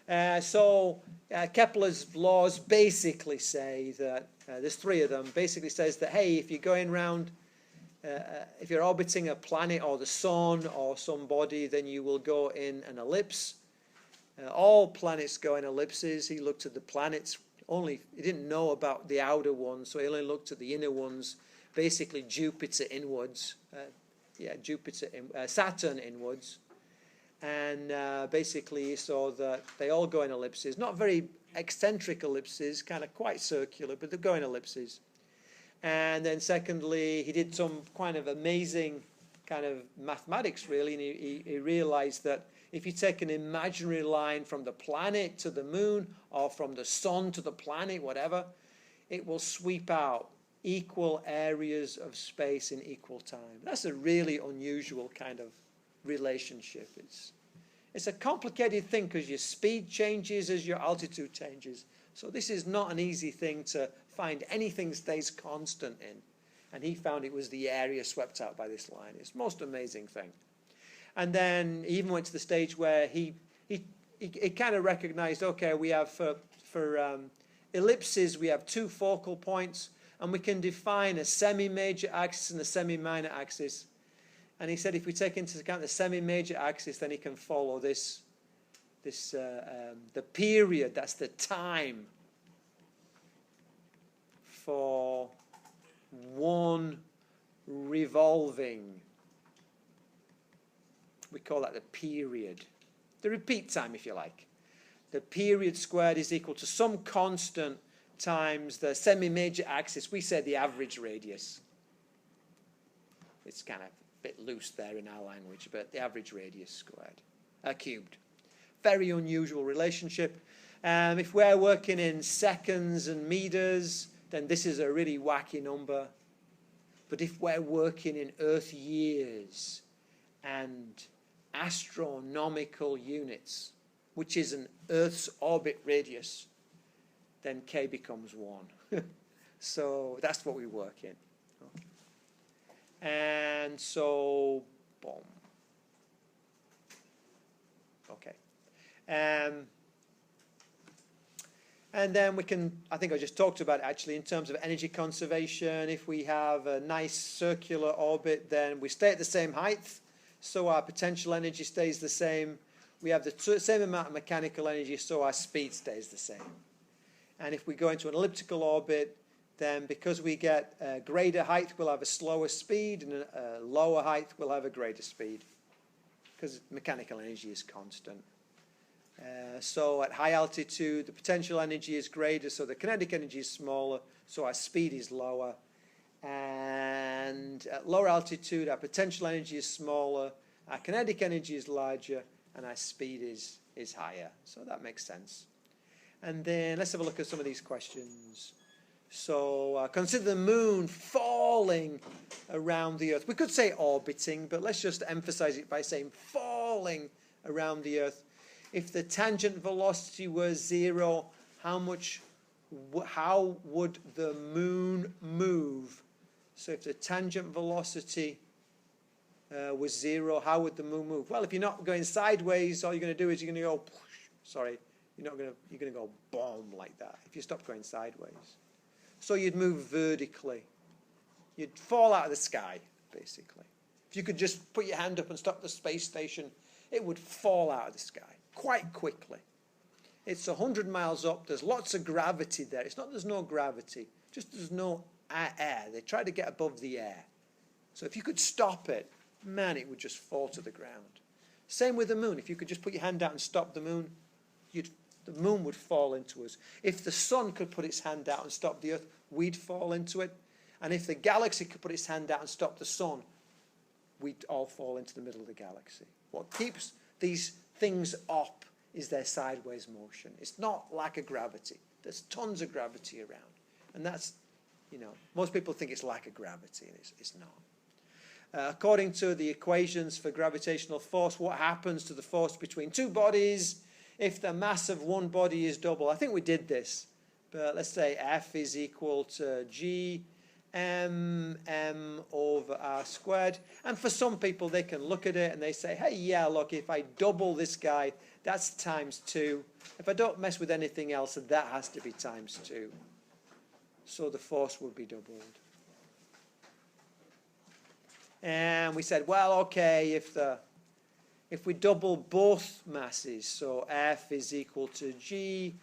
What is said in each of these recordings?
Kepler's laws basically say that, there's three of them, basically says that, hey, if you're going around, if you're orbiting a planet or the sun or some body, then you will go in an ellipse. All planets go in ellipses. He looked at the planets, he didn't know about the outer ones, so he only looked at the inner ones, basically Jupiter inwards, Saturn inwards. And basically he saw that they all go in ellipses, not very eccentric ellipses, kind of quite circular, but they go in ellipses. And then secondly, he did some kind of amazing kind of mathematics, really, and he realized that if you take an imaginary line from the planet to the moon, or from the sun to the planet, whatever, it will sweep out equal areas of space in equal time. That's a really unusual kind of relationship. It's a complicated thing because your speed changes as your altitude changes. So this is not an easy thing to find anything stays constant in. And he found it was the area swept out by this line. It's the most amazing thing. And then he even went to the stage where he kind of recognized, okay, we have for ellipses, we have two focal points, and we can define a semi-major axis and a semi-minor axis. And he said if we take into account the semi-major axis, then he can follow the period, that's the time for one revolving. We call that the period. The repeat time, if you like. The period squared is equal to some constant times the semi-major axis. We say the average radius. It's kind of a bit loose there in our language, but the average radius squared, cubed. Very unusual relationship. If we're working in seconds and meters, then this is a really wacky number. But if we're working in Earth years and astronomical units, which is an Earth's orbit radius, then K becomes 1. So that's what we work in. And so, boom. Okay. And then we can, I think I just talked about it actually, in terms of energy conservation. If we have a nice circular orbit, then we stay at the same height, so our potential energy stays the same. We have the same amount of mechanical energy, so our speed stays the same. And if we go into an elliptical orbit, then because we get a greater height, we'll have a slower speed, and a lower height, we'll have a greater speed, because mechanical energy is constant. So at high altitude, the potential energy is greater, so the kinetic energy is smaller, so our speed is lower. And at lower altitude, our potential energy is smaller, our kinetic energy is larger, and our speed is higher. So that makes sense. And then let's have a look at some of these questions. So consider the moon falling around the Earth. We could say orbiting, but let's just emphasize it by saying falling around the Earth. If the tangent velocity were 0, how would the moon move? So if the tangent velocity was 0, how would the moon move? Well, if you're not going sideways, all you're going to do is you're going to go, sorry, you're going to go boom like that if you stop going sideways. So you'd move vertically. You'd fall out of the sky, basically. If you could just put your hand up and stop the space station, it would fall out of the sky quite quickly. It's 100 miles up. There's lots of gravity there. It's not there's no gravity, just there's no air. They try to get above the air. So if you could stop it, man, it would just fall to the ground. Same with the moon. If you could just put your hand out and stop the moon, the moon would fall into us. If the sun could put its hand out and stop the Earth, we'd fall into it. And if the galaxy could put its hand out and stop the sun, we'd all fall into the middle of the galaxy. What keeps these things up is their sideways motion. It's not lack of gravity. There's tons of gravity around. And that's, most people think it's lack of gravity, and it's not. According to the equations for gravitational force, what happens to the force between two bodies if the mass of one body is double? I think we did this, but let's say F is equal to G, m over r squared. And for some people, they can look at it and they say, hey, yeah, look, if I double this guy, that's times 2. If I don't mess with anything else, that has to be times 2. So the force would be doubled. And we said, well, okay, if we double both masses, so F is equal to G,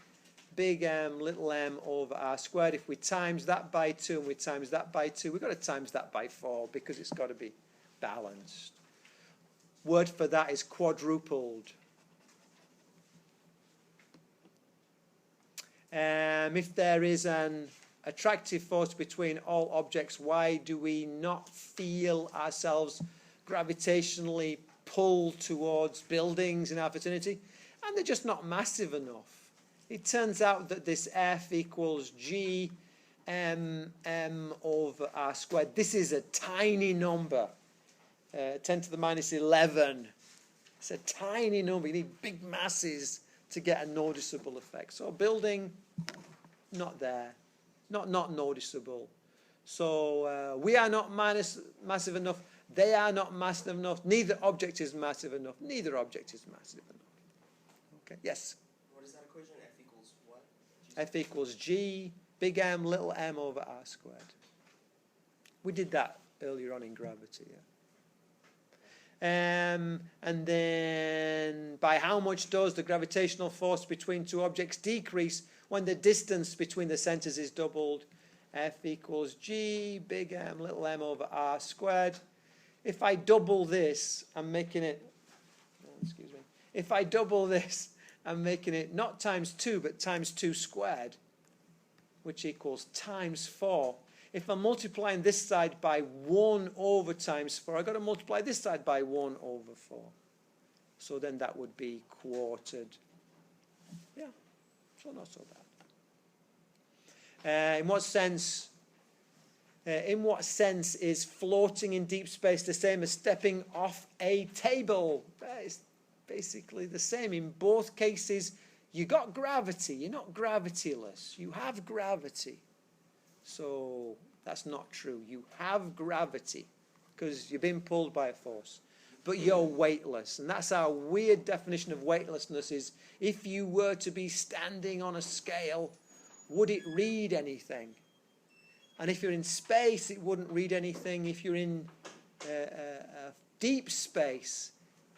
big M, little m over r squared. If we times that by 2 and we times that by 2, we've got to times that by 4 because it's got to be balanced. Word for that is quadrupled. If there is an attractive force between all objects, why do we not feel ourselves gravitationally pulled towards buildings in our vicinity? And they're just not massive enough. It turns out that this F equals G m over r squared. This is a tiny number, 10 to the minus 11. It's a tiny number. You need big masses to get a noticeable effect. So building, not there. Not noticeable. So we are not massive enough. They are not massive enough. Neither object is massive enough. Neither object is massive enough. Okay. Yes. What is that equation? F equals what? F equals G, big M, little m over r squared. We did that earlier on in gravity. Yeah. And then by how much does the gravitational force between two objects decrease when the distance between the centers is doubled? F equals G, big M, little m over r squared. If I double this, I'm making it, excuse me. If I double this, I'm making it not times 2, but times 2 squared, which equals times 4. If I'm multiplying this side by 1 over times 4, I've got to multiply this side by 1 over 4. So then that would be quartered. Yeah, so not so bad. In what sense is floating in deep space the same as stepping off a table? It's basically the same. In both cases, you got gravity. You're not gravityless. You have gravity. So that's not true. You have gravity because you've been pulled by a force. But you're weightless. And that's our weird definition of weightlessness is if you were to be standing on a scale, would it read anything? And if you're in space, it wouldn't read anything. If you're in deep space,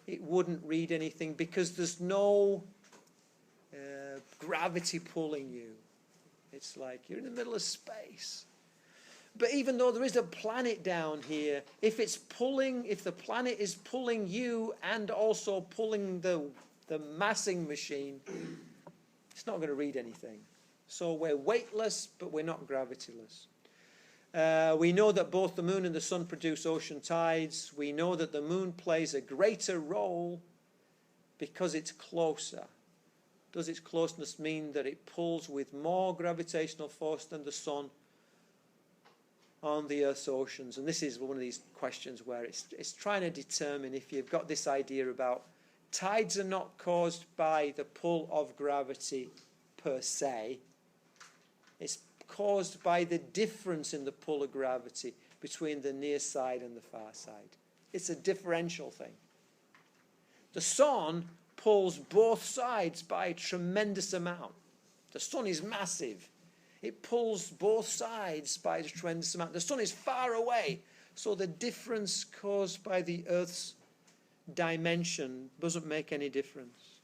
it wouldn't read anything because there's no gravity pulling you. It's like you're in the middle of space. But even though there is a planet down here, if the planet is pulling you and also pulling the massing machine, it's not going to read anything. So we're weightless, but we're not gravityless. We know that both the moon and the sun produce ocean tides. We know that the moon plays a greater role because it's closer. Does its closeness mean that it pulls with more gravitational force than the sun on the Earth's oceans? And this is one of these questions where it's trying to determine if you've got this idea about tides are not caused by the pull of gravity per se. It's caused by the difference in the pull of gravity between the near side and the far side. It's a differential thing. The sun pulls both sides by a tremendous amount. The sun is massive. It pulls both sides by a tremendous amount. The sun is far away, so the difference caused by the Earth's dimension doesn't make any difference.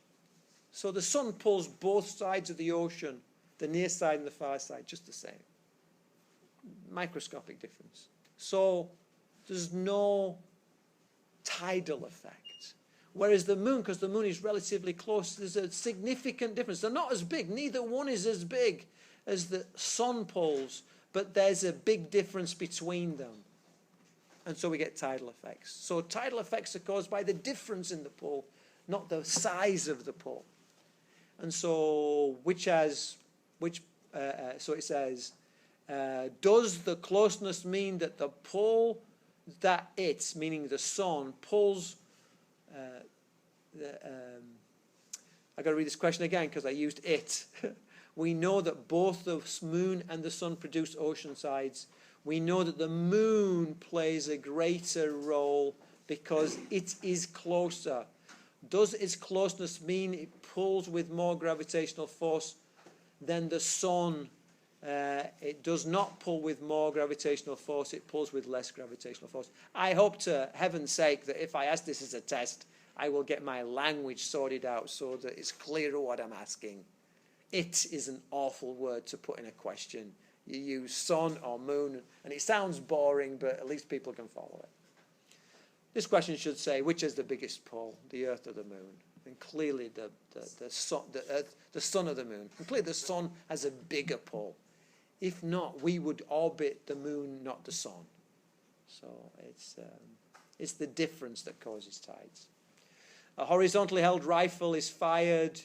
So the sun pulls both sides of the ocean, the near side and the far side, just the same. Microscopic difference. So there's no tidal effect. Whereas the moon, because the moon is relatively close, there's a significant difference. They're not as big. Neither one is as big as the sun pulls, but there's a big difference between them. And so we get tidal effects. So tidal effects are caused by the difference in the pull, not the size of the pull. And so so it says, does the closeness mean that the pull that it, meaning the sun, pulls... I've got to read this question again because I used it. We know that both the moon and the sun produce ocean tides. we know that the moon plays a greater role because it is closer. Does its closeness mean it pulls with more gravitational force than the sun? It does not pull with more gravitational force, it pulls with less gravitational force. I hope to heaven's sake that if I ask this as a test, I will get my language sorted out so that it's clearer what I'm asking. It is an awful word to put in a question. You use sun or moon, and it sounds boring, but at least people can follow it. This question should say, which is the biggest pull, the Earth or the Moon? And clearly the sun or the Moon. And clearly the sun has a bigger pull. If not, we would orbit the Moon, not the sun. So it's the difference that causes tides. A horizontally held rifle is fired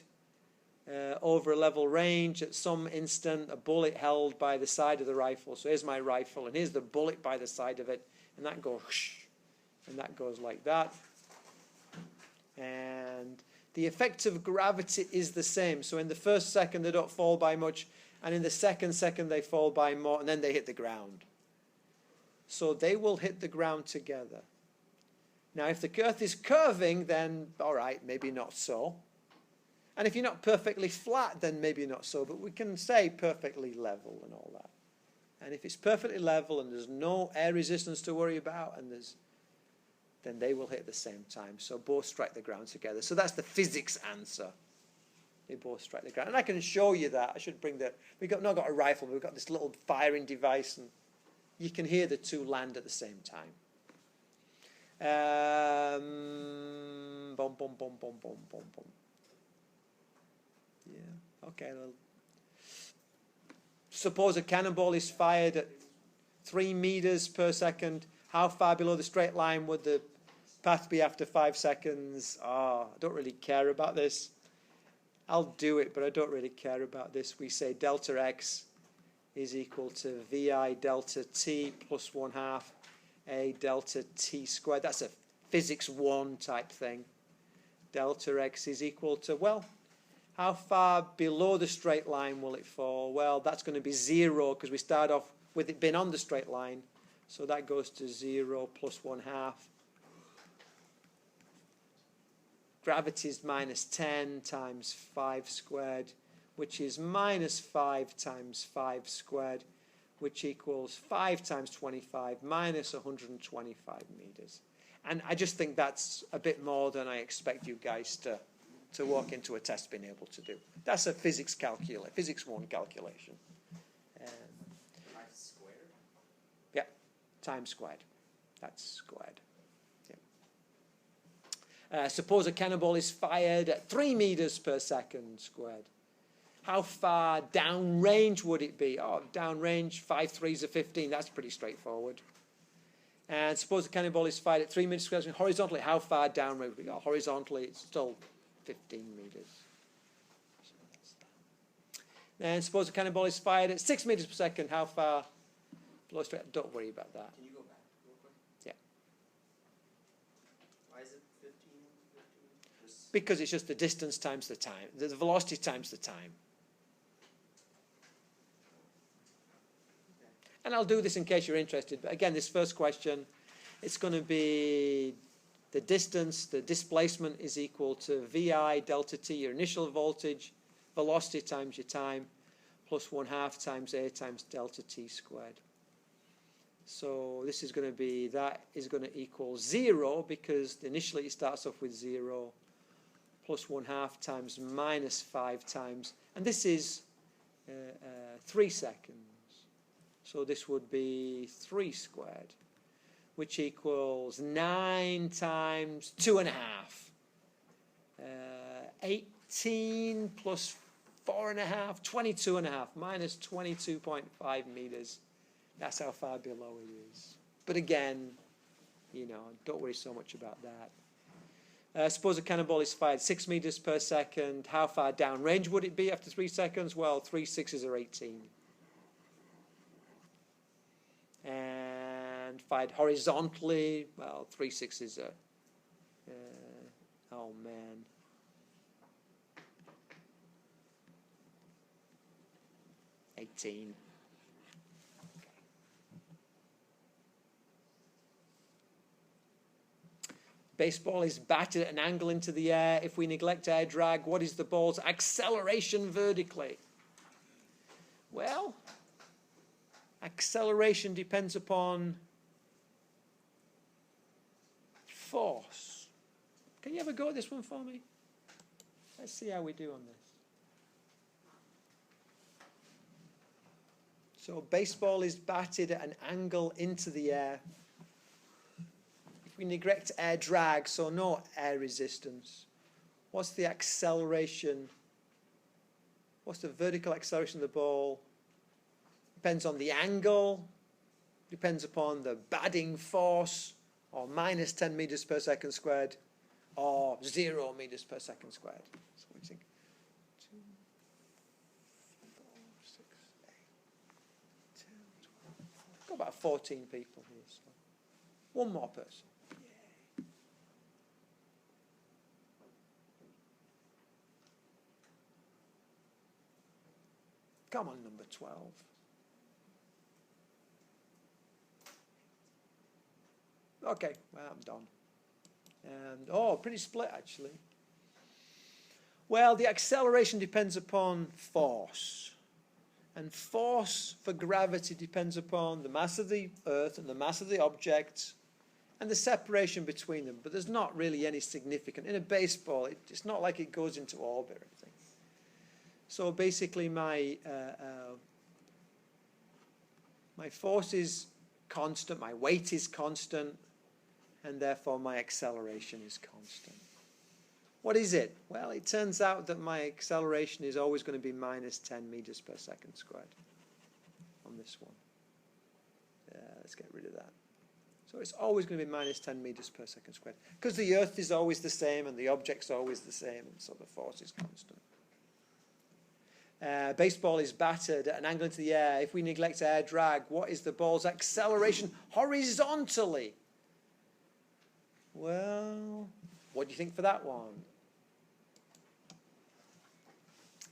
over a level range. At some instant, a bullet held by the side of the rifle. So here's my rifle, and here's the bullet by the side of it, and that goes whoosh, and that goes like that. And the effect of gravity is the same. So in the first second, they don't fall by much, and in the second they fall by more, and then they hit the ground. So they will hit the ground together. Now, if the Earth is curving, then all right, maybe not so. And if you're not perfectly flat, then maybe not so. But we can say perfectly level and all that. And if it's perfectly level and there's no air resistance to worry about, then they will hit at the same time. So both strike the ground together. So that's the physics answer. They both strike the ground. And I can show you that. I should bring we've not got a rifle, but we've got this little firing device, and you can hear the two land at the same time. Boom, boom, boom, boom, boom, boom, boom. Yeah, okay. Well, suppose a cannonball is fired at 3 meters per second. How far below the straight line would the path be after 5 seconds? I don't really care about this. I'll do it, but I don't really care about this. We say delta x is equal to vi delta t plus 1/2 a delta t squared. That's a physics 1 type thing. Delta x is equal to, well, how far below the straight line will it fall? Well, that's going to be 0 because we start off with it being on the straight line. So that goes to 0 plus 1/2. Gravity is minus 10 times 5 squared, which is minus 5 times 5 squared, which equals 5 times 25 minus 125 meters. And I just think that's a bit more than I expect you guys to walk into a test being able to do. That's a physics 1 calculation. 5 squared? Yeah, times squared. That's squared. Yeah. Suppose a cannonball is fired at 3 meters per second squared. How far downrange would it be? Downrange, 5 3s are 15. That's pretty straightforward. And suppose the cannonball is fired at 3 meters per second. Horizontally, how far downrange would it be? Horizontally, it's still 15 meters. So that's that. And suppose the cannonball is fired at 6 meters per second. How far below straight? Don't worry about that. Can you go back real quick? Yeah. Why is it 15? Because it's just the distance times the time. The velocity times the time. And I'll do this in case you're interested. But again, this first question, it's going to be the distance, the displacement is equal to VI delta T, your initial voltage, velocity times your time, plus 1/2 times A times delta T squared. So this is going to be, that is going to equal 0 because initially it starts off with 0, plus 1/2 times minus 5 times, and this is 3 seconds. So this would be 3 squared, which equals 9 times 2.5. 18 plus 4.5, 22.5, minus 22.5 meters. That's how far below it is. But again, don't worry so much about that. Suppose a cannonball is fired 6 meters per second. How far downrange would it be after 3 seconds? Well, 3 6s are 18. And fired horizontally, well, 3 6s are, oh man. Baseball is batted at an angle into the air. If we neglect air drag, what is the ball's acceleration vertically? Well, acceleration depends upon force. Can you have a go at this one for me? Let's see how we do on this. So baseball is batted at an angle into the air. If we neglect air drag, so no air resistance, what's the acceleration? What's the vertical acceleration of the ball? Depends on the angle, depends upon the batting force, or minus 10 meters per second squared, or 0 meters per second squared. So what do you think? 2, 4, 6, 8, 10, 12. Got about 14 people here. So one more person. Yay. Come on, number 12. Okay, well, I'm done. And, oh, pretty split, actually. Well, the acceleration depends upon force. And force for gravity depends upon the mass of the Earth and the mass of the object and the separation between them. But there's not really any significant. In a baseball, it's not like it goes into orbit or anything. So basically, my force is constant, my weight is constant, and therefore my acceleration is constant. What is it? Well, it turns out that my acceleration is always going to be minus 10 meters per second squared on this one. Let's get rid of that. So it's always going to be minus 10 meters per second squared, because the Earth is always the same and the object's always the same, and so the force is constant. Baseball is battered at an angle into the air. If we neglect air drag, what is the ball's acceleration horizontally? Well, what do you think for that one?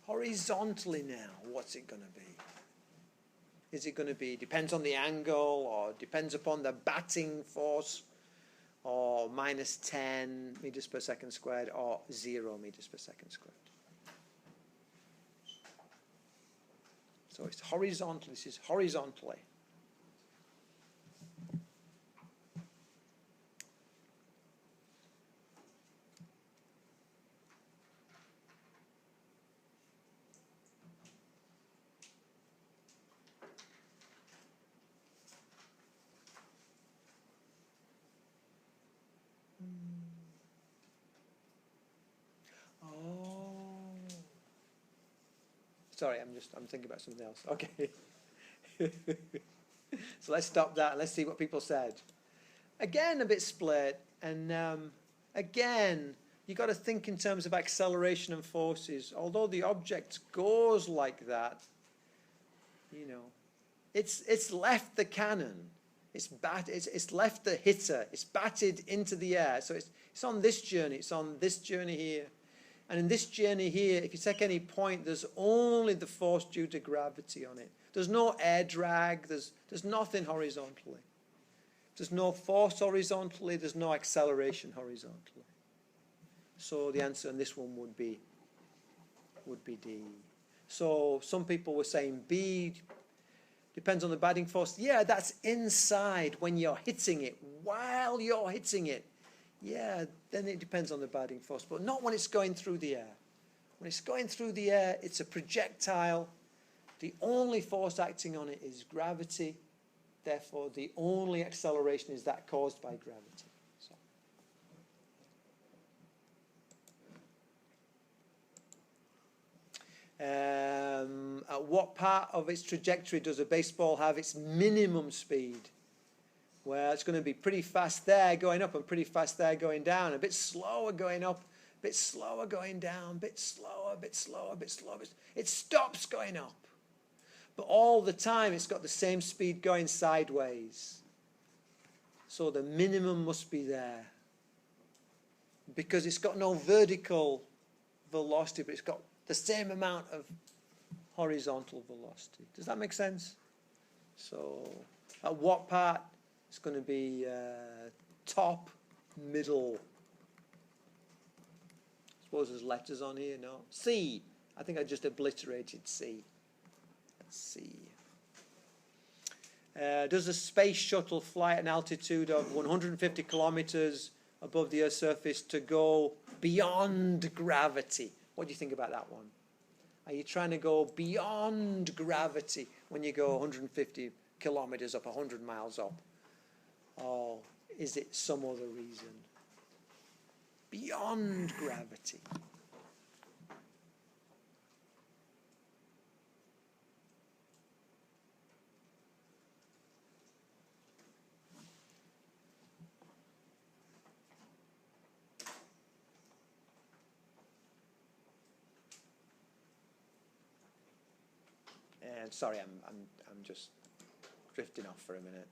Horizontally now, what's it going to be? Is it going to be, depends on the angle, or depends upon the batting force, or minus 10 meters per second squared, or 0 meters per second squared? So it's horizontal. This is horizontally. Sorry, I'm thinking about something else. Okay. So let's stop that and let's see what people said. Again, a bit split. And again, you've got to think in terms of acceleration and forces. Although the object goes like that, you know, it's left the cannon. It's left the hitter. It's batted into the air. So it's on this journey. It's on this journey here. And in this journey here, if you take any point, there's only the force due to gravity on it. There's no air drag. There's nothing horizontally. There's no force horizontally. There's no acceleration horizontally. So the answer on this one would be D. So some people were saying B depends on the batting force. Yeah, that's inside when you're hitting it. While you're hitting it, yeah, then it depends on the batting force, but not when it's going through the air. When it's going through the air, it's a projectile. The only force acting on it is gravity. Therefore, the only acceleration is that caused by gravity. At what part of its trajectory does a baseball have its minimum speed? Well, it's going to be pretty fast there going up and pretty fast there going down. A bit slower going up, a bit slower going down, a bit slower, a bit slower, a bit slower. It stops going up. But all the time it's got the same speed going sideways. So the minimum must be there. Because it's got no vertical velocity, but it's got the same amount of horizontal velocity. Does that make sense? So at what part? It's going to be top, middle, suppose there's letters on here, no? C. I think I just obliterated C. Let's see. Does a space shuttle fly at an altitude of 150 kilometers above the Earth's surface to go beyond gravity? What do you think about that one? Are you trying to go beyond gravity when you go 150 kilometers up, 100 miles up? Or is it some other reason? Beyond gravity. And sorry, I'm just drifting off for a minute.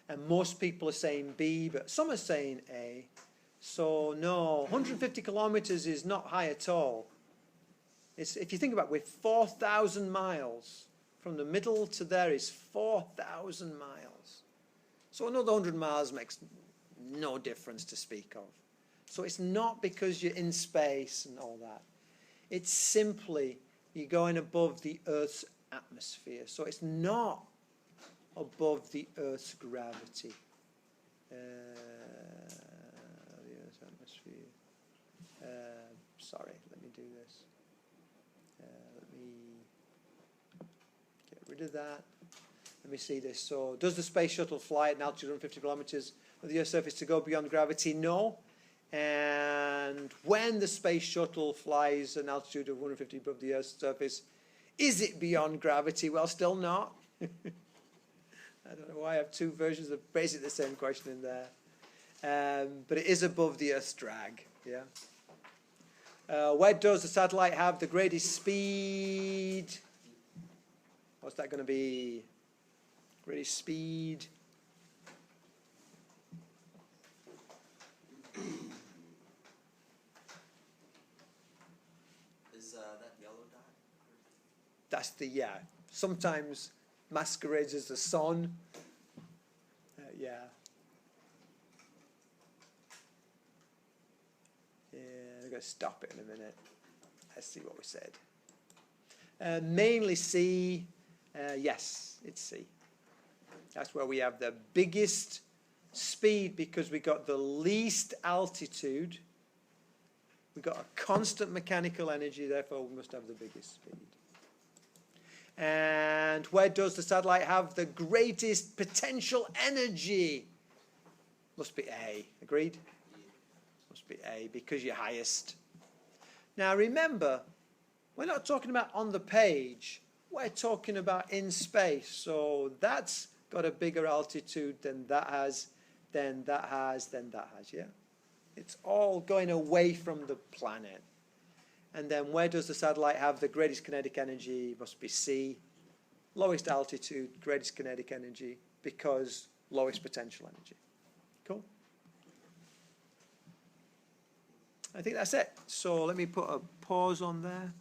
And most people are saying B, but some are saying A. So no, 150 kilometers is not high at all. It's, if you think about it, we're 4,000 miles. From the middle to there is 4,000 miles. So another 100 miles makes no difference to speak of. So it's not because you're in space and all that. It's simply you're going above the Earth's atmosphere. So it's not above the Earth's gravity. The Earth's atmosphere. Sorry, let me do this. Let me get rid of that. Let me see this. So, does the space shuttle fly at an altitude of 150 kilometers of the Earth's surface to go beyond gravity? No. And when the space shuttle flies at an altitude of 150 above the Earth's surface, is it beyond gravity? Well, still not. I don't know why I have two versions of basically the same question in there. But it is above the Earth's drag. Yeah. Where does the satellite have the greatest speed? What's that going to be? Greatest speed. Is that yellow dot? That's the, yeah. Sometimes masquerades as the sun. Yeah. Yeah, I'm going to stop it in a minute. Let's see what we said. Mainly C. Yes, it's C. That's where we have the biggest speed because we got the least altitude. We got a constant mechanical energy, therefore we must have the biggest speed. And where does the satellite have the greatest potential energy? Must be A. Agreed? Must be A because you're highest. Now remember, we're not talking about on the page. We're talking about in space. So that's got a bigger altitude than that has, than that has, than that has, yeah? It's all going away from the planet. And then where does the satellite have the greatest kinetic energy? Must be C. Lowest altitude, greatest kinetic energy, because lowest potential energy. Cool? I think that's it. So let me put a pause on there.